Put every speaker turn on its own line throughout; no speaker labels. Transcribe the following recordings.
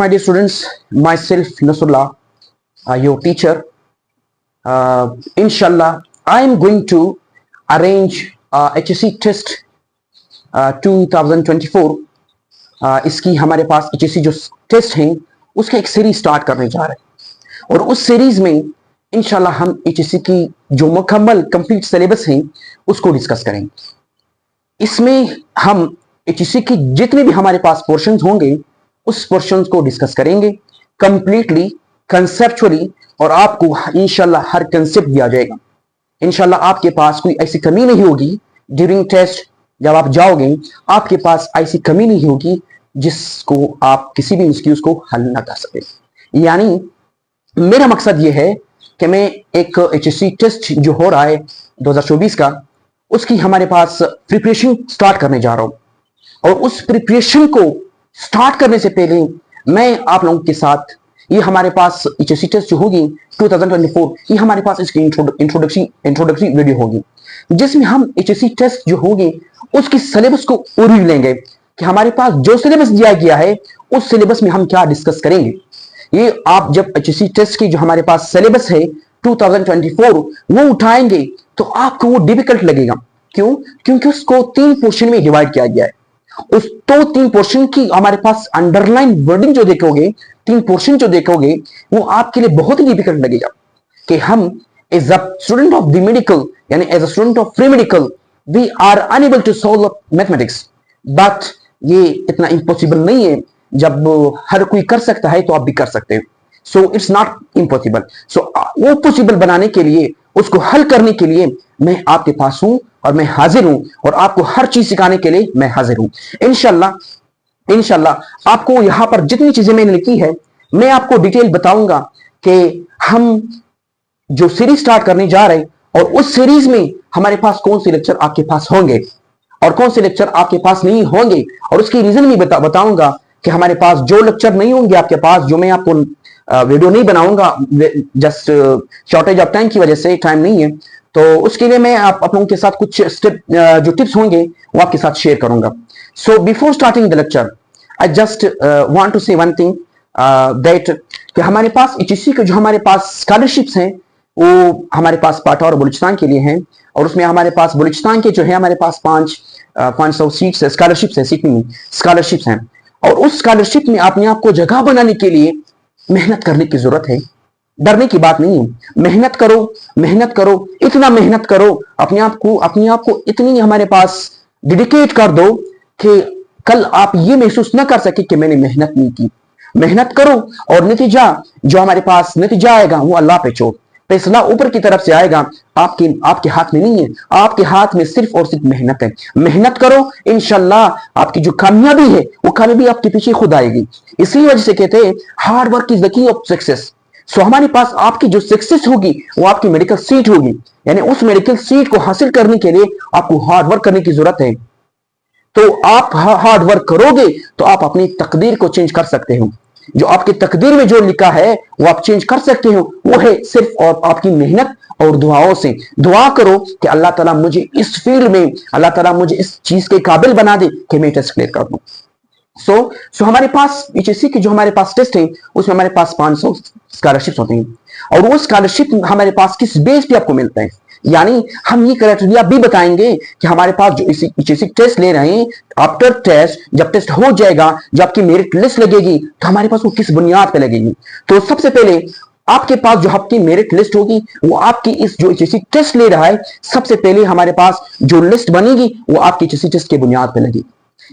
My dear students, myself Nasrullah, your teacher. Inshallah, I am going to arrange HSC test 2024. इसकी हमारे पास HSC जो test हैं उसका एक सीरीज स्टार्ट करने जा रहे हैं और उस सीरीज में इंशाल्लाह हम HSC की जो मुकम्मल कंप्लीट सिलेबस हैं उसको डिस्कस करेंगे। इसमें हम HSC की जितने भी हमारे पास पोर्शंस होंगे उस पोर्शंस को डिस्कस करेंगे कंप्लीटली कंसेप्चुअली और आपको इंशाल्लाह हर कंसेप्ट दिया जाएगा। इंशाल्लाह आपके पास कोई ऐसी कमी नहीं होगी ड्यूरिंग टेस्ट जब आप जाओगे, आपके पास ऐसी कमी नहीं होगी जिसको आप किसी भी एक्सक्यूज को हल ना कर सके। यानी मेरा मकसद ये है कि मैं एक HSC टेस्ट जो हो रहा है 2024 का उसकी हमारे पास प्रिपरेशन स्टार्ट करने जा रहा हूं और उस प्रिपरेशन को स्टार्ट करने से पहले मैं आप लोगों के साथ ये हमारे पास HSC टेस्ट जो होगी 2024 ये हमारे पास इसकी इंट्रोडक्टरी वीडियो होगी जिसमें हम HSC टेस्ट जो होगी उसकी सिलेबस को ओवरव्यू लेंगे कि हमारे पास जो सिलेबस दिया गया है उस सिलेबस में हम क्या डिस्कस करेंगे। ये आप जब HSC टेस्ट की जो हमारे पास सिलेबस है 2024 वो उठाएंगे तो आपको वो डिफिकल्ट लगेगा। क्यों? क्योंकि उसको 3 पोर्शन में डिवाइड किया गया है। उस तो 3 पोर्शन की हमारे पास अंडरलाइन वर्डिंग जो देखोगे, 3 पोर्शन जो देखोगे वो आपके लिए बहुत ही डिफिकल्ट लगेगा कि हम as a student of the medical यानी as a student of pre medical we are unable to solve mathematics. But ये इतना इम्पॉसिबल नहीं है, जब हर कोई कर सकता है तो आप भी कर सकते हो। So it's not impossible. So वो पॉसिबल बनाने के लिए, उसको हल करने के लिए मैं आपके पास हूं और मैं हाजिर हूं और आपको हर चीज सिखाने के लिए मैं हाजिर हूं। इंशाल्लाह आपको यहां पर जितनी चीजें मैंने लिखी है मैं आपको डिटेल बताऊंगा कि हम जो सीरीज स्टार्ट करने जा रहे हैं और उस सीरीज में हमारे पास कौन से लेक्चर आपके पास होंगे और कौन से लेक्चर आपके पास नहीं होंगे और उसकी रीजन भी बताऊंगा कि हमारे पास जो लेक्चर नहीं होंगे आपके पास, जो मैं आपको वीडियो नहीं बनाऊंगा जस्ट शॉर्टेज ऑफ टाइम की वजह से, टाइम नहीं है, तो उसके लिए मैं आप लोगों के साथ कुछ स्टेप जो टिप्स होंगे वो आपके साथ शेयर करूंगा। So before starting the lecture I just want to say one thing that कि हमारे पास HSC के जो हमारे पास स्कॉलरशिप्स हैं वो हमारे पास पाटा और बलूचिस्तान के लिए हैं और उसमें हमारे पास बलूचिस्तान के जो है हमारे पास 500 सीट्स है, स्कॉलरशिप्स है, सीट नहीं स्कॉलरशिप्स हैं और उस स्कॉलरशिप में अपने आप को जगह बनाने के लिए मेहनत करने की जरूरत है। डरने की बात नहीं है, मेहनत करो, इतना मेहनत करो, अपने आप को इतनी हमारे पास डेडिकेट कर दो कि कल आप ये महसूस ना कर सके कि मैंने मेहनत नहीं की। मेहनत करो और नतीजा जो हमारे पास नतीजा आएगा वो अल्लाह पे छोड़, फैसला ऊपर की तरफ से आएगा, आपके हाथ में नहीं है, आपके हाथ में सिर्फ और सिर्फ मेहनत है। मेहनत करो, इंशाल्लाह आपकी जो कामयाबी है वो कामयाबी आपके पीछे खुद आएगी। इसी वजह से कहते हैं hard work is the key of success. So हमारे पास आपकी जो सक्सेस होगी वो आपकी मेडिकल सीट होगी, यानी उस मेडिकल सीट को हासिल करने के लिए आपको हार्ड वर्क करने की जरूरत है। तो आप हार्ड वर्क करोगे तो आप अपनी तकदीर को चेंज कर सकते हो। जो आपकी तकदीर में जो लिखा है वो आप चेंज कर सकते हो, वो है सिर्फ और आपकी मेहनत और दुआओं से। दुआ करो कि अल्लाह ताला मुझे इस फील्ड में, अल्लाह ताला मुझे इस चीज के काबिल बना दे कि मैं टेस्ट क्लियर कर दूं। सो हमारे पास HSC की जो हमारे पास टेस्ट है उसमें हमारे पास 500 स्कॉलरशिप्स होते हैं और वो स्कॉलरशिप हमारे पास किस बेस पे आपको मिलता है। यानी हम ये क्राइटेरिया भी बताएंगे कि हमारे पास जो HSC टेस्ट ले रहे हैं, आफ्टर टेस्ट जब टेस्ट हो जाएगा, जब आपकी मेरिट लिस्ट लगेगी तो हमारे पास वो किस बुनियाद पे लगेगी। तो सबसे पहले आपके पास जो आपकी मेरिट लिस्ट होगी वो आपकी इस जो HSC टेस्ट ले रहा है, सबसे पहले हमारे पास जो लिस्ट बनेगी वो आपकी HSC टेस्ट के बुनियाद पे लगेगी।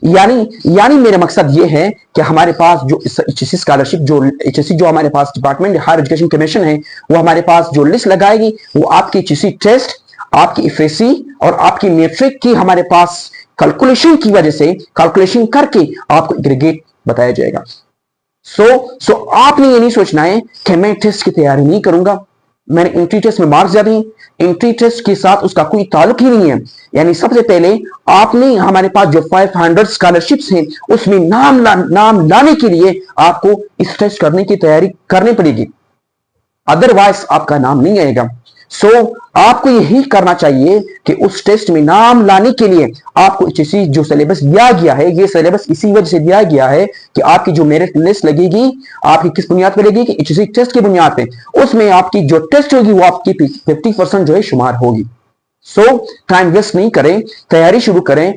यानी मेरा मकसद ये है कि हमारे पास जो HSC स्कॉलरशिप जो HSC जो हमारे पास डिपार्टमेंट हायर एजुकेशन कमीशन है वो हमारे पास जो लिस्ट लगाएगी वो आपकी HSC टेस्ट, आपकी FSC और आपकी मैट्रिक की हमारे पास कैलकुलेशन की वजह से कैलकुलेशन करके आपको एग्रीगेट बताया जाएगा। सो आपने ये नहीं सोचना है कि मैं टेस्ट की तैयारी नहीं करूंगा, मैंने एंट्री टेस्ट में मार्क्स ज्यादा हैं, एंट्री टेस्ट के साथ उसका कोई ताल्लुक ही नहीं है। यानी सबसे पहले आपने हमारे पास जो 500 स्कॉलरशिप्स हैं उसमें नाम लाने के लिए आपको इस टेस्ट करने की तैयारी करनी पड़ेगी, अदरवाइज आपका नाम नहीं आएगा। सो आपको यही करना चाहिए कि उस टेस्ट में नाम लाने के लिए आपको एचएससी जो सिलेबस दिया गया है, ये सिलेबस इसी वजह से दिया गया है कि आपकी जो मेरिट लिस्ट लगेगी आपकी किस बुनियाद पर लगेगी, एचएससी टेस्ट की बुनियाद पे। उसमें आपकी जो टेस्ट होगी वो आपकी 50% जो है शुमार होगी। सो टाइम वेस्ट नहीं करें, तैयारी शुरू करें।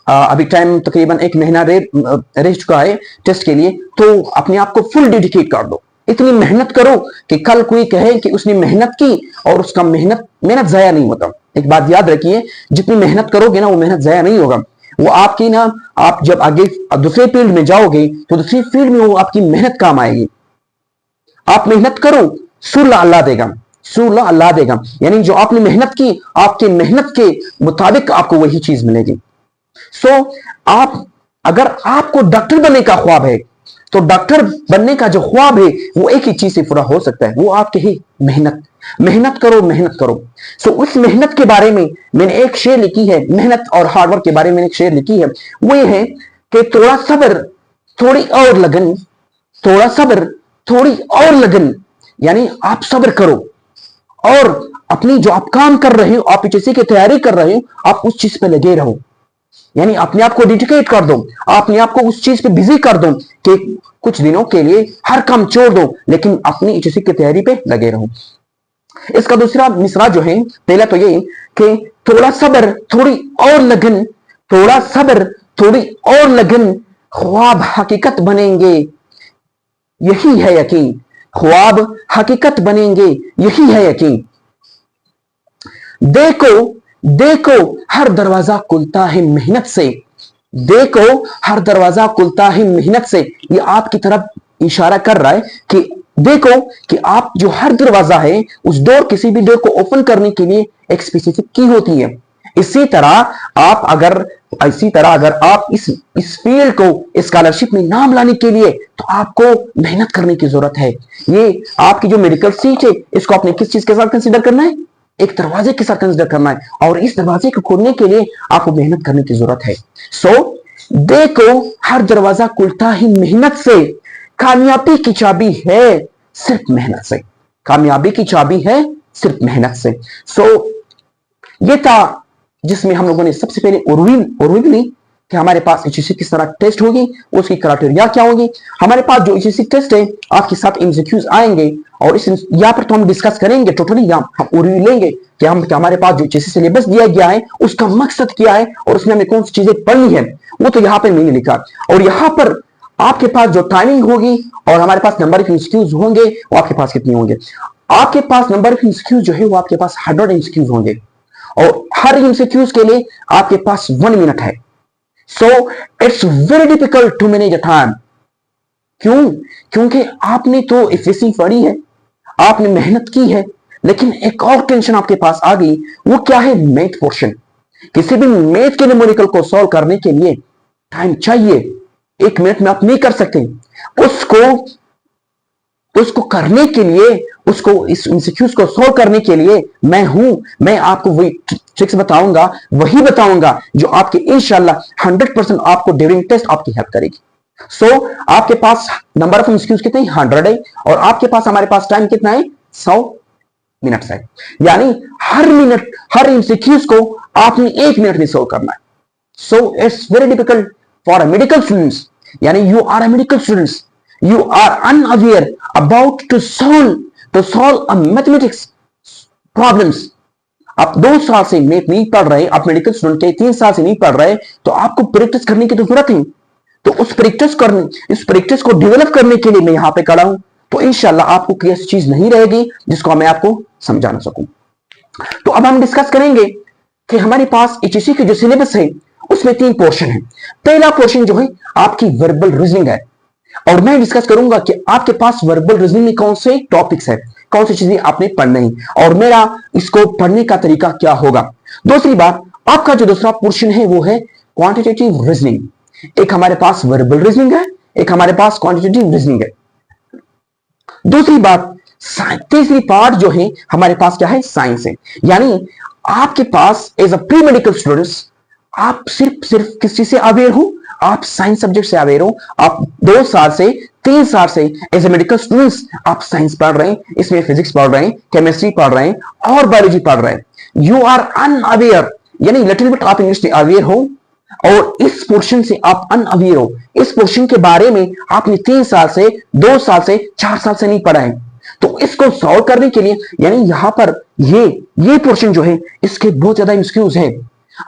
अभी टाइम तकरीबन 1 महीना रह चुका है टेस्ट के लिए, तो अपने आप को फुल डेडिकेट कर दो। इतनी मेहनत करो कि कल कोई कहे कि उसने मेहनत की और उसका मेहनत जाया नहीं होता। एक बात याद रखिए, जितनी मेहनत करोगे ना वो मेहनत जाया नहीं होगा। वो आपकी ना, आप जब आगे दूसरे फील्ड में जाओगे तो दूसरी फील्ड में वो आपकी मेहनत काम आएगी। आप मेहनत करो, सुल्ला अल्लाह देगा, सुल्ला अल्लाह देगा। यानी जो आपने मेहनत की, आपके मेहनत के मुताबिक आपको वही चीज मिलेगी। सो आप, अगर आपको डॉक्टर बनने का ख्वाब है तो डॉक्टर बनने का जो ख्वाब है वो एक ही चीज से पूरा हो सकता है, वो आपके ही मेहनत। मेहनत करो, मेहनत करो। सो उस मेहनत के बारे में मैंने एक शेर लिखी है, मेहनत और हार्डवर्क के बारे में एक शेर लिखी है। वो ये है कि थोड़ा सब्र, थोड़ी और लगन, थोड़ा सब्र, थोड़ी और लगन। यानी आप सब्र करो और अपनी जो आप काम कर रहे हो, आप एचएससी की तैयारी कर रहे हो, आप उस चीज पे लगे रहो। यानी अपने आप को डेडिकेट कर दो, अपने आप को उस चीज पे बिजी कर दो कि कुछ दिनों के लिए हर काम छोड़ दो, लेकिन अपनी एचएससी की तैयारी पे लगे रहो। इसका दूसरा मिसरा जो है, पहला तो ये कि थोड़ा सब्र, थोड़ी और लगन, थोड़ा सब्र, थोड़ी और लगन, ख्वाब हकीकत बनेंगे, यही है यकीन। ख्वाब हकीकत बनेंगे, यही है यकीन। देखो देखो हर दरवाजा खुलता है मेहनत से, देखो हर दरवाजा खुलता है मेहनत से। ये आपकी तरफ इशारा कर रहा है कि देखो कि आप जो हर दरवाजा है, उस डोर, किसी भी डोर को ओपन करने के लिए एक स्पेसिफिक की होती है। इसी तरह अगर आप इस फील्ड को स्कॉलरशिप में नाम लाने के लिए, तो आपको मेहनत करने की जरूरत है। ये आपकी जो मेडिकल सीट है, इसको आपने किस चीज के साथ कंसीडर करना है? एक दरवाजे के साथ कंसीडर करना है, और इस दरवाजे को खोलने के लिए आपको मेहनत करने की जरूरत है। सो देखो हर दरवाजा खुलता ही मेहनत से, कामयाबी की चाबी है सिर्फ मेहनत से, कामयाबी की चाबी है सिर्फ मेहनत से। सो ये था जिसमें हम लोगों ने सबसे पहले ओवरव्यू ली कि हमारे पास एचएससी किस तरह टेस्ट होगी, उसकी क्राइटेरिया क्या होगी। हमारे पास जो एचएससी टेस्ट है, आपके साथ एमसीक्यूज आएंगे, और इस यहाँ पर तो हम डिस्कस करेंगे टोटली, हम ओवरव्यू लेंगे कि हमारे पास जो एचएससी सिलेबस दिया गया है उसका मकसद क्या है और उसमें हमें कौन सी चीजें पढ़नी है, वो तो यहाँ पर मैंने लिखा। और यहाँ पर आपके पास जो टाइमिंग होगी और हमारे पास नंबर ऑफ एमसीक्यूज होंगे, वो आपके पास कितने होंगे? आपके पास नंबर ऑफ एमसीक्यूज जो है वो आपके पास 100 एमसीक्यूज होंगे, और हर एमसीक्यूज के लिए आपके पास 1 मिनट है। So it's very difficult to manage a time. क्यों? क्योंकि आपने तो एफएससी पढ़ी है, आपने मेहनत की है, लेकिन एक और टेंशन आपके पास आ गई। वो क्या है? Math portion. किसी भी मैथ के न्यूमेरिकल को सॉल्व करने के लिए टाइम चाहिए, 1 मिनट में आप नहीं कर सकते। उसको करने के लिए, उसको इस एमसीक्यूज को सॉल्व करने के लिए मैं आपको वही ट्रिक्स बताऊंगा, वही बताऊंगा जो आपके इंशाल्लाह 100% आपको ड्यूरिंग टेस्ट आपकी हेल्प करेगी। सो आपके पास नंबर ऑफ एमसीक्यूज कितने? 100 है, और आपके पास, हमारे पास टाइम कितना है? 100 मिनट है। यानी हर एमसीक्यूज को आपने 1 मिनट में सॉल्व करना है। So it's very difficult for a medical students. यानी you are a medical students, you are unaware about to solve a mathematics problems। आप 2 साल से मैथ नहीं पढ़ रहे, आप मेडिकल स्टूडेंट थे, 3 साल से नहीं पढ़ रहे, तो आपको प्रैक्टिस करने की तो जरूरत है। तो इस प्रैक्टिस को डेवलप करने के लिए मैं यहां पे खड़ा हूं। तो इंशाल्लाह आपको कोई ऐसी चीज नहीं रहेगी जिसको मैं आपको समझा ना सकूं। तो अब हम डिस्कस करेंगे कि हमारे पास एचएससी के जो सिलेबस है उसमें 3 पोर्शन है। पहला पोर्शन जो है आपकी वर्बल रीजनिंग है, और मैं डिस्कस करूंगा कि आपके पास वर्बल रीजनिंग में कौन से टॉपिक्स है, कौन सी चीजें आपने पढ़नी है, और मेरा इसको पढ़ने का तरीका क्या होगा। दूसरी बात, आपका जो दूसरा पोर्शन है वो है क्वांटिटेटिव रीजनिंग। एक हमारे पास वर्बल रीजनिंग है, एक हमारे पास क्वांटिटेटिव रीजनिंग है। दूसरी बात, तीसरी पार्ट जो है हमारे पास क्या है? साइंस है। यानी आपके पास as a pre medical students आप सिर्फ किस चीज से अवेयर हो? आप साइंस सब्जेक्ट से अवेयर हो। आप 2 साल से 3 साल से एज ए मेडिकल स्टूडेंट्स आप साइंस पढ़ रहे हैं, इसमें फिजिक्स पढ़ रहे हैं, केमिस्ट्री पढ़ रहे हैं और बायोलॉजी पढ़ रहे हैं। यू आर अनअवेयर, यानी लिटिल बिट आप इंग्लिश में अवेयर हो और इस पोर्शन से आप अनअवेयर हो। इस पोर्शन के बारे में आपने 3 साल से, 2 साल से, 4 साल से नहीं पढ़ा है। तो इसको सॉल्व करने के लिए, यानी यहां पर ये पोर्शन जो है इसके बहुत ज्यादा एमसीक्यूज है।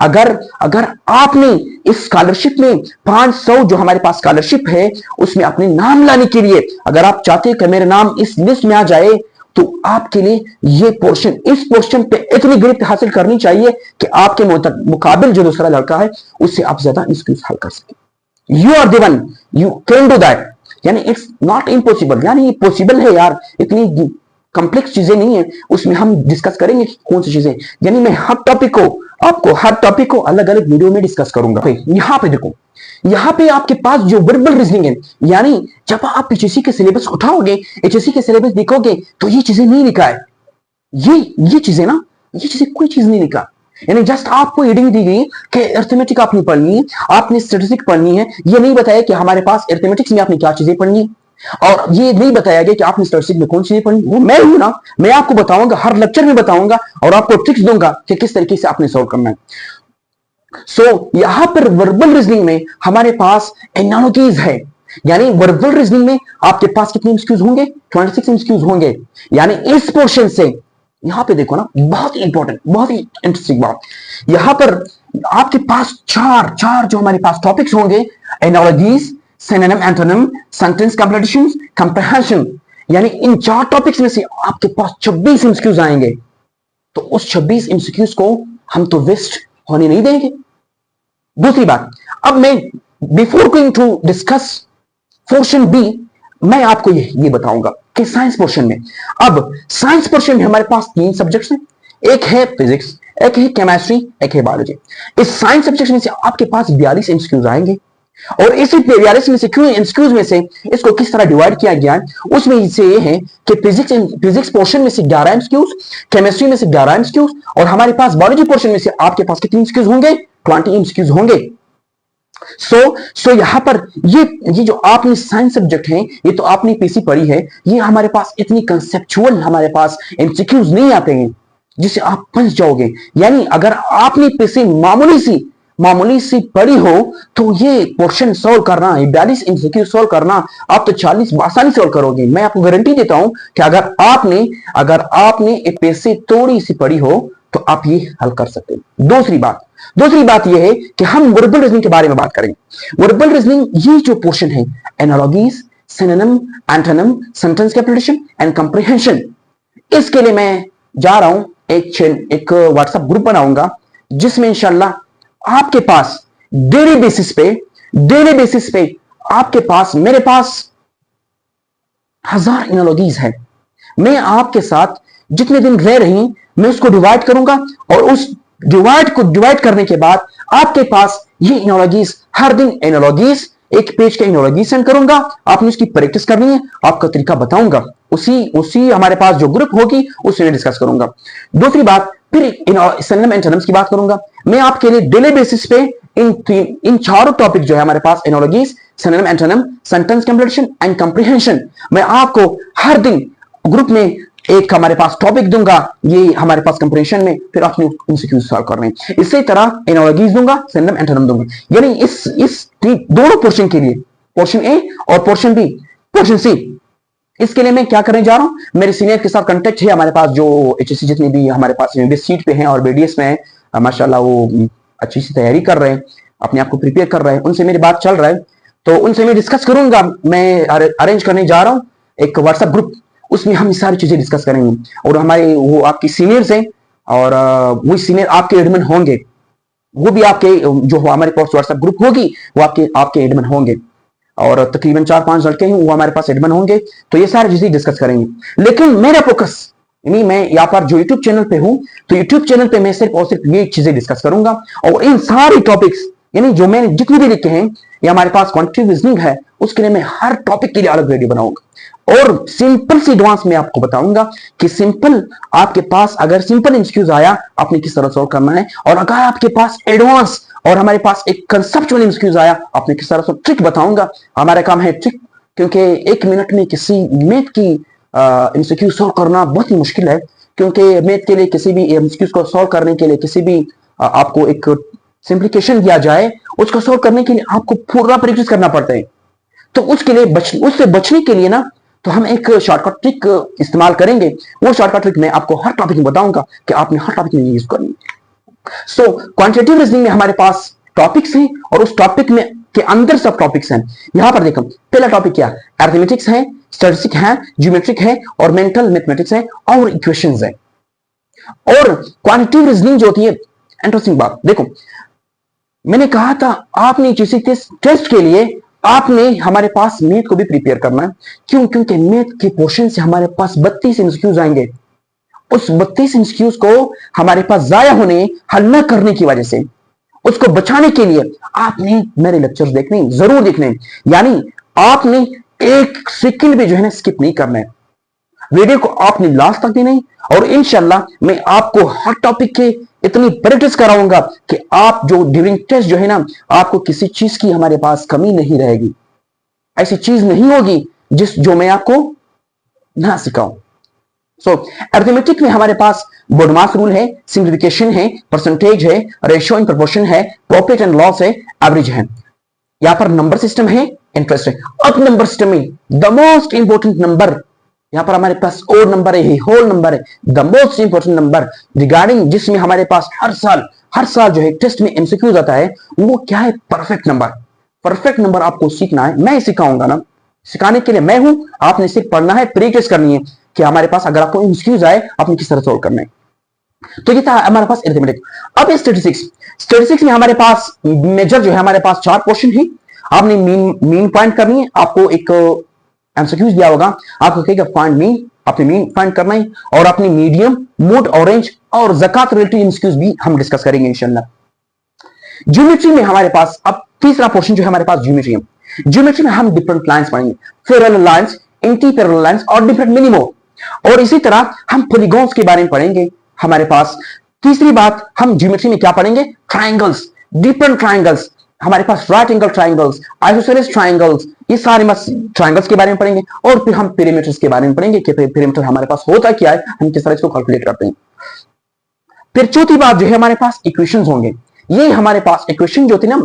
अगर आपने इस स्कॉलरशिप में 500 जो हमारे पास स्कॉलरशिप है उसमें अपने नाम लाने के लिए अगर आप चाहते हैं कि मेरा नाम इस लिस्ट में आ जाए, तो आपके लिए ये पोर्शन, इस पोर्शन पे इतनी गिरफ्त हासिल करनी चाहिए कि आपके मुकाबिल जो दूसरा लड़का है उससे आप ज्यादा एमसीक्यूज हल कर सके। You are the one, you can do that, यानी इट्स नॉट इम्पॉसिबल, यानी ये पॉसिबल है यार, इतनी कॉम्प्लेक्स चीजें नहीं है। उसमें हम डिस्कस करेंगे कि कौन सी चीजें, यानी मैं हर टॉपिक को अलग अलग वीडियो में डिस्कस करूंगा। यहां पे देखो, यहां पे आपके पास जो वर्बल रीजनिंग है, यानी जब आप एचएससी के सिलेबस उठाओगे, एचएससी के सिलेबस देखोगे तो ये चीजें नहीं लिखा है। ये चीजें ना, ये चीजें कोई चीज नहीं लिखा, यानी जस्ट आपको हेडिंग दी गई कि अर्थमेटिक आपने पढ़नी है, आपने स्टैटिस्टिक्स पढ़नी है। ये नहीं बताया कि हमारे पास अर्थमेटिक्स में आपने क्या चीजें पढ़नी है, और ये नहीं बताया गया कि आपने स्टैटिस्टिक्स में कौन सी चीजें पढ़नी। वो मैं हूं ना, मैं आपको बताऊंगा, हर लेक्चर में बताऊंगा और आपको ट्रिक्स दूंगा कि किस तरीके से आपने सॉल्व करना है। यहां पर वर्बल रीजनिंग में हमारे पास एनालॉजीज है, यानी वर्बल रीजनिंग में आपके पास कितने एमसीक्यूज होंगे? 26 एमसीक्यूज होंगे। यानी इस पोर्शन से यहां पे देखो ना, बहुत ही इंपॉर्टेंट, बहुत ही इंटरेस्टिंग बात, यहां पर आपके पास चार जो हमारे पास टॉपिक्स होंगे, analogies, synonym, antonym, sentence completion, comprehension, यानी इन 4 टॉपिक्स में से आपके पास 26 एमसीक्यूज आएंगे। तो उस 26 एमसीक्यूज को हम तो वेस्ट होने नहीं देंगे। दूसरी बात, अब मैं before going to discuss portion B, मैं आपको ये बताऊंगा कि साइंस पोर्शन में, अब साइंस पोर्शन में हमारे पास 3 सब्जेक्ट्स हैं, एक है फिजिक्स, एक है केमिस्ट्री, एक है बायोलॉजी। इस साइंस सब्जेक्ट में से आपके पास 42 एमसीक्यूज आएंगे, और इसी 42 में से क्यों एमसीक्यूज में से इसको किस तरह डिवाइड किया गया है, उसमें से ये है कि फिजिक्स पोर्शन में से 11 एमसीक्यूज, केमिस्ट्री में से 11 एमसीक्यूज, और हमारे पास बायोलॉजी पोर्शन में से आपके पास कितने एमसीक्यूज होंगे? 20 एमसीक्यूज होंगे। सो यहां पर ये जो आपने साइंस सब्जेक्ट है, ये तो आपने पीसी पढ़ी है, ये हमारे पास इतनी कंसेप्चुअल हमारे पास एमसीक्यूज नहीं आते हैं जिससे आप फंस जाओगे। यानी अगर आपने पीसी मामूली सी पढ़ी हो तो ये पोर्शन सॉल्व करना, 42 एमसीक्यू सॉल्व करना, आप तो 40 आसानी सॉल्व करोगे। मैं आपको गारंटी देता हूं कि अगर आपने एपीएससी थोड़ी सी पढ़ी हो तो आप ये हल कर सकते हैं। दूसरी बात यह है कि हम वर्बल रीजनिंग के बारे में बात करेंगे। वर्बल रीजनिंग, ये जो पोर्शन है, analogies, synonym, antonym, sentence completion and comprehension, इसके लिए मैं जा रहा हूं एक व्हाट्सएप ग्रुप बनाऊंगा जिसमें इंशाल्लाह आपके पास डेली बेसिस पे आपके पास, मेरे पास 1000 एनालॉजीज है। मैं आपके साथ जितने दिन रह रही मैं उसको डिवाइड करूंगा, और उस डिवाइड करने के बाद आपके पास ये एनालॉजीज, हर दिन एनालॉजीज, एक पेज का एनालॉजी सेंड करूंगा, आपने उसकी प्रैक्टिस करनी है, आपका तरीका बताऊंगा, उसी हमारे पास जो ग्रुप होगी उसमें डिस्कस करूंगा। दूसरी बात, फिर सिनोनिम एंटोनिम्स की बात करूंगा। मैं आपके लिए डेली बेसिस पे इन चारों टॉपिक जो है हमारे पास, analogies, synonym, antonym, sentence completion and comprehension, मैं आपको हर दिन ग्रुप में एक हमारे पास टॉपिक दूंगा, ये हमारे पास कंप्रीहेंशन में, फिर आपने एमसीक्यूज सॉल्व करने हैं। इसी तरह एनालॉजीज दूंगा, सिनोनिम, एंटोनिम दूंगा। यानी इस दोनों पोर्शन के लिए, पोर्शन ए और पोर्शन बी, पोर्शन सी, इसके लिए मैं क्या करने जा रहा हूं, मेरे सीनियर के साथ कांटेक्ट है हमारे पास, जो एचएससी जितने भी हमारे पास बेस सीट पे हैं और बीडीएस में है, माशाल्लाह वो अच्छी सी तैयारी कर रहे हैं, अपने आप को प्रिपेयर कर रहे हैं, उनसे मेरी बात चल रहा है, तो उनसे मैं डिस्कस करूंगा। मैं अरेंज करने जा रहा हूं एक व्हाट्सएप ग्रुप, उसमें हम सारी चीजें डिस्कस करेंगे, और हमारे वो आपके सीनियर्स हैं, और वो सीनियर आपके एडमिन होंगे, वो भी आपके जो हमारे पास व्हाट्सएप ग्रुप होगी वो आपके एडमिन होंगे, और तकरीबन 4-5 लड़के हैं वो हमारे पास एडमिन होंगे। तो ये सारी चीजें डिस्कस करेंगे। लेकिन मेरा फोकस, यानी मैं यहाँ पर जो यूट्यूब चैनल पे हूं, तो यूट्यूब चैनल पे मैं सिर्फ और सिर्फ ये चीजें डिस्कस करूंगा, और इन सारी टॉपिक्स, यानी जो मैंने जितने भी लिखे हैं, ये हमारे पास क्वांटिटेटिव रीजनिंग है, उसके लिए मैं हर टॉपिक के लिए अलग वीडियो बनाऊंगा, और सिंपल सी एडवांस में आपको बताऊंगा कि सिंपल, आपके पास अगर सिंपल एमसीक्यूज आया आपने किस तरह सॉल्व करना है, और अगर आपके पास एडवांस और हमारे पास एक कंसेप्चुअल एमसीक्यूज आया आपने किस तरह से ट्रिक बताऊंगा। हमारा काम है ट्रिक क्योंकि 1 मिनट में किसी मैथ की एमसीक्यू सॉल्व करना बहुत ही मुश्किल है। क्योंकि मैथ के लिए किसी भी एमसीक्यू को सॉल्व करने के लिए किसी भी आपको एक सिंप्लीकेशन दिया जाए, उसको सॉल्व करने के लिए आपको पूरा प्रैक्टिस करना पड़ता है। तो उसके लिए उससे बचने के लिए ना, तो हम एक शॉर्टकट ट्रिक इस्तेमाल करेंगे। वो शॉर्टकट ट्रिक मैं आपको हर टॉपिक में बताऊंगा कि आपने हर टॉपिक में यूज करनी है। सो क्वांटिटेटिव रीजनिंग में हमारे पास टॉपिक्स हैं और उस टॉपिक में के अंदर सब टॉपिक्स हैं। यहां पर देखो, पहला टॉपिक क्या, अरिथमेटिक्स है, स्टैटिस्टिक्स है, ज्योमेट्रिक है और मेंटल मैथमेटिक्स है और इक्वेशंस है। और क्वांटिटेटिव रीजनिंग जो होती है, इंटरेस्टिंग बात देखो, मैंने कहा था आपने किसी टेस्ट के लिए आपने हमारे पास मैथ को भी प्रिपेयर करना है। क्यों? क्योंकि मैथ के पोर्शन से हमारे पास 32 एमसीक्यूज आएंगे। उस 32 एमसीक्यूज को हमारे पास जाया होने, हल न करने की वजह से, उसको बचाने के लिए आपने मेरे लेक्चर्स देखने, जरूर देखने, यानी आपने एक सेकंड भी जो है ना स्किप नहीं करना है। वीडियो को आपने लास्ट तक देना है और इंशाल्लाह मैं आपको हर टॉपिक के इतनी प्रैक्टिस कराऊंगा कि आप जो ड्यूरिंग टेस्ट जो है ना, आपको किसी चीज की हमारे पास कमी नहीं रहेगी। ऐसी चीज नहीं होगी जो मैं आपको ना सिखाऊं। सो अरिथमेटिक में हमारे पास बोडमास रूल है, सिंप्लीफिकेशन है, परसेंटेज है, रेशियो इन प्रोपोर्शन है, प्रॉफिट एंड लॉस है, एवरेज है। यहां पर नंबर सिस्टम है, इंटरेस्ट है। अब नंबर सिस्टम में द मोस्ट इंपोर्टेंट नंबर, यहां पर हमारे पास ओड नंबर है, होल नंबर है, the most important number regarding जिसमें हमारे पास हर साल जो है टेस्ट में एमसीक्यूज आता है, वो क्या है, परफेक्ट नंबर। परफेक्ट नंबर आपको सीखना है, मैं सिखाऊंगा ना, सिखाने के लिए मैं हूं, आपने सिर्फ पढ़ना है, प्रैक्टिस करनी है कि हमारे पास अगर आपको एमसीक्यूज आए आपने किस तरह सॉल्व करना है। तो ये था हमारे पास अरिथमेटिक। अब स्टैटिस्टिक्स में हमारे पास मेजर जो है, हमारे पास 4 क्वेश्चन है। आपने मीन फाइंड करनी है, आपको एक एमसीक्यूज दिया होगा, आपको कहेगा फाइंड मीन, आपने मीन फाइंड करना है और अपनी मीडियम, मोड और रेंज और ज़कात रिलेटेड एमसीक्यूज भी हम डिस्कस करेंगे इंशाल्लाह। ज्योमेट्री में हमारे पास अब तीसरा पोर्शन जो है हमारे पास ज्योमेट्री है। ज्योमेट्री में हम डिफरेंट लाइंस पढ़ेंगे, parallel lines, anti parallel lines और डिफरेंट मिनिमो, और इसी तरह हम पॉलीगॉन्स के बारे में पढ़ेंगे। हमारे पास तीसरी बात, हम ज्योमेट्री में क्या पढ़ेंगे, ट्राइंगल्स, डिफरेंट ट्राइंगल्स, हमारे पास right angle triangles, isosceles triangles, ये सारे ट्राइंगल्स के बारे में पढ़ेंगे। और फिर हम पेरीमीटर्स के बारे में पढ़ेंगे कि पेरीमीटर हमारे पास होता क्या है, हम किस तरह इसको कैलकुलेट करते हैं। फिर चौथी बात जो है, हमारे पास इक्वेशंस होंगे। ये हमारे पास इक्वेशन जो थी ना,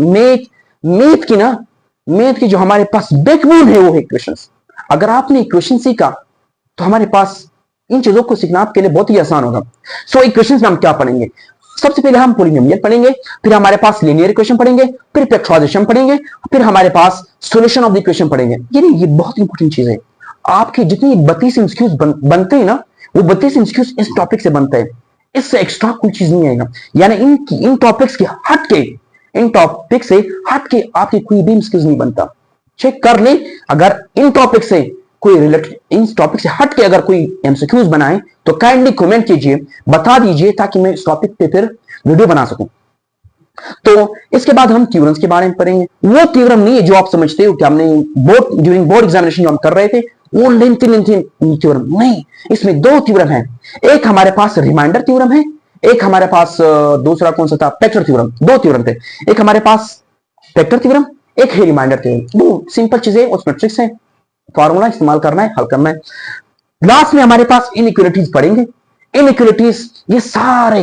मैथ की जो हमारे पास बैकबोन है वो है इक्वेशंस। अगर आपने इक्वेशन सीखा तो हमारे पास इन चीजों को सीखना आपके लिए बहुत ही आसान होगा। सो इक्वेशंस में हम क्या पढ़ेंगे, सबसे पहले हम पॉलिनोमियल पढ़ेंगे, फिर हमारे पास लीनियर इक्वेशन पढ़ेंगे, फिर फैक्टराइजेशन पढ़ेंगे, फिर हमारे पास सॉल्यूशन ऑफ द इक्वेशन पढ़ेंगे। ये बहुत इंपॉर्टेंट चीज है। आपके जितनी 32 एमसीक्यूज बनते हैं ना, वो 32 एमसीक्यूज इस टॉपिक से बनते हैं, इससे एक्स्ट्रा कोई चीज नहीं आएगा। यानी इन टॉपिक्स के हट के, इन टॉपिक से हट के आपकी कोई भी एमसीक्यूज नहीं बनता। चेक कर ले, अगर इन टॉपिक से कोई रिलेटेड, इन टॉपिक से हट के अगर कोई एमसीक्यूज बनाए तो काइंडली कमेंट कीजिए, बता दीजिए, ताकि मैं इस टॉपिक पे फिर वीडियो बना सकूं। तो इसके बाद हम थ्योरम्स के बारे में पढ़ेंगे। वो थ्योरम नहीं है जो आप समझते हो कि हमने ड्यूरिंग बोर्ड एग्जामिनेशन जो हम कर रहे थे, वो लेंथी थ्योरम नहीं। इसमें 2 थ्योरम है, एक हमारे पास रिमाइंडर थ्योरम है, एक हमारे पास दूसरा कौन सा था, फैक्टर थ्योरम। 2 थ्योरम थे, एक हमारे पास फैक्टर थ्योरम, एक है रिमाइंडर थ्योरम। वो सिंपल चीजें, उसमें ट्रिक्स है, फॉर्मूला इस्तेमाल करना है, हल करना है। लास्ट में हमारे पास इनइक्वालिटीज पढ़ेंगे। इनइक्वालिटीज, ये सारे,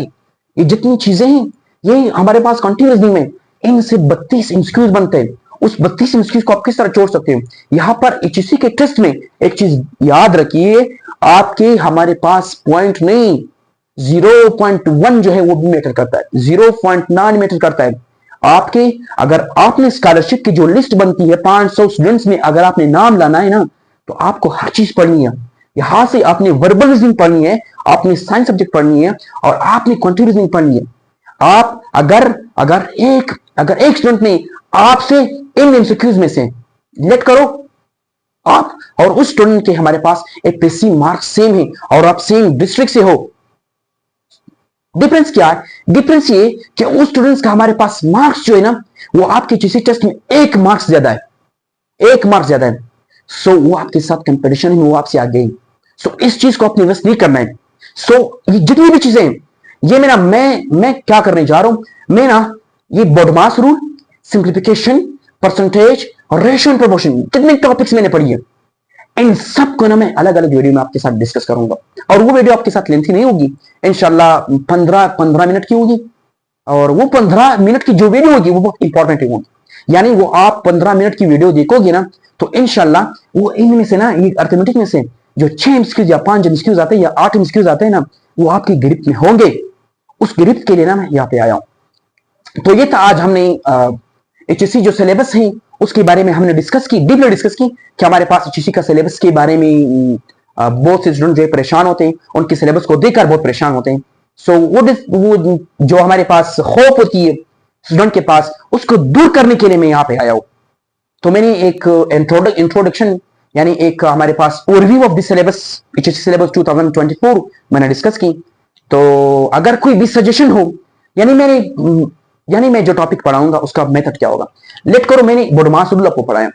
ये जितनी चीजें हैं, ये हमारे पास कंटिन्यूअस में इनसे 32 एमसीक्यूज बनते हैं। उस 32 एमसीक्यूज को आप किस तरह जोड़ सकते हैं। यहां पर एचएससी के टेस्ट में एक चीज याद रखिए, आपके हमारे पास पॉइंट नहीं, 0.1 जो है वो भी मैटर करता है, 0.9 मैटर करता है। आपके अगर आपने स्कॉलरशिप की जो लिस्ट बनती है 500 स्टूडेंट्स में, अगर आपने नाम लाना है ना, तो आपको हर चीज पढ़नी है। यहां से आपने वर्बल रीजनिंग पढ़नी है, आपने साइंस सब्जेक्ट पढ़नी है और आपने क्वांटिटेटिव रीजनिंग पढ़नी है। आप अगर एक स्टूडेंट ने आपसे इन एमसीक्यूज में से सिलेक्ट करो, आप और उस स्टूडेंट के हमारे पास एपीएससी मार्क्स सेम है और आप सेम डिस्ट्रिक्ट से हो, डिफरेंस क्या है, डिफरेंस ये कि उस स्टूडेंट्स का हमारे पास मार्क्स जो है ना, वो आपके किसी टेस्ट में 1 मार्क्स ज्यादा है, 1 मार्क्स ज्यादा है। सो वो आपके साथ कंपटीशन है, वो आपसे आगे। सो इस चीज को अपने वेस्ट नहीं करना है। सो ये जितनी भी चीजें हैं, ये मेरा मैं क्या करने जा रहा हूं, मैं ना ये बोडमास रूल, सिंप्लीफिकेशन, परसेंटेज, और रेशियो एंड प्रोपोर्शन, कितने टॉपिक्स मैंने पढ़ी है, इन सब को ना मैं अलग अलग वीडियो में आपके साथ डिस्कस करूंगा। और वो वीडियो आपके साथ लेंथी नहीं होगी, इंशाल्लाह 15 मिनट की होगी। और वो 15 मिनट की जो वीडियो होगी वो बहुत इंपॉर्टेंट होगी। यानी वो आप 15 मिनट की वीडियो देखोगे ना तो इंशाल्लाह वो इनमें से ना, ये अर्थमेटिक में से जो 6 एमसीक्यूज या 5 एमसीक्यूज आते हैं या 8 एमसीक्यूज आते हैं ना, वो आपकी गिरफ्त में होंगे। उस गिरफ्त के लिए ना मैं यहाँ पे आया हूं। तो ये था आज हमने एचएससी जो सिलेबस है उसके बारे में हमने डिस्कस की, डीपली डिस्कस की कि हमारे पास एचएससी का सिलेबस के बारे में बहुत से स्टूडेंट जो परेशान होते हैं, उनके सिलेबस को देखकर बहुत परेशान होते हैं। सो वो जो हमारे पास होप होती है स्टूडेंट के पास, उसको दूर करने के लिए मैं यहाँ पे आया हूं। तो मैंने एक इंट्रोडक्शन यानी एक हमारे पास overview of the syllabus, HSC syllabus 2024 मैंने डिस्कस की। तो अगर कोई भी सजेशन हो, यानी मैं जो टॉपिक पढ़ाऊंगा उसका मेथड क्या होगा, लेट करो मैंने बोडमास रूल आपको पढ़ाया।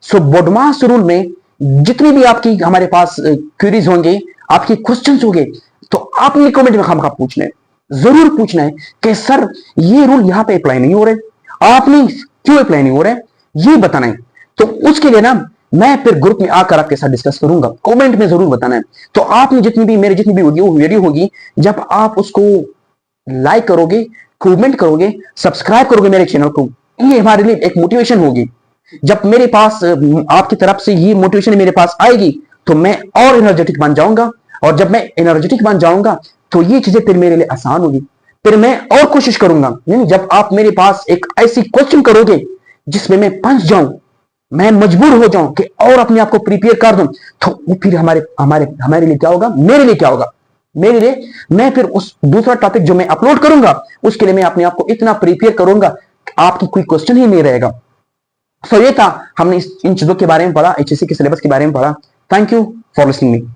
सो बोडमास रूल में जितनी भी आपकी हमारे पास क्वेरीज होंगे, आपके क्वेश्चंस होंगे, तो आपने कमेंट में खामखा पूछना है, जरूर पूछना है कि सर ये रूल यहां पे अप्लाई नहीं हो रहे, आपने क्यों अप्लाई नहीं हो रहे, ये बताना है। तो उसके लिए ना मैं फिर ग्रुप में आकर आपके साथ डिस्कस करूंगा, कमेंट में जरूर बताना है। तो आपने जितनी भी वीडियो होगी, जब आप उसको लाइक करोगे, कमेंट करोगे, सब्सक्राइब करोगे मेरे चैनल को, ये हमारे लिए एक मोटिवेशन होगी। जब मेरे पास आपकी तरफ से ये मोटिवेशन मेरे पास आएगी तो मैं और एनर्जेटिक बन जाऊंगा, और जब मैं एनर्जेटिक बन जाऊंगा तो ये चीजें फिर मेरे लिए आसान होगी, फिर मैं और कोशिश करूंगा। जब आप मेरे पास एक ऐसी क्वेश्चन करोगे जिसमें मैं फंस जाऊं, मैं मजबूर हो जाऊं कि और अपने आप को प्रिपेयर कर दूं, तो वो फिर हमारे लिए क्या होगा, मेरे लिए क्या होगा, मेरे लिए मैं फिर उस दूसरा टॉपिक जो मैं अपलोड करूंगा उसके लिए मैं अपने आप को इतना प्रिपेयर करूंगा, आपकी कोई क्वेश्चन ही नहीं रहेगा। सो ये था, हमने इन चीजों के बारे में पढ़ा, एचएससी के सिलेबस के बारे में पढ़ा। Thank you for listening me.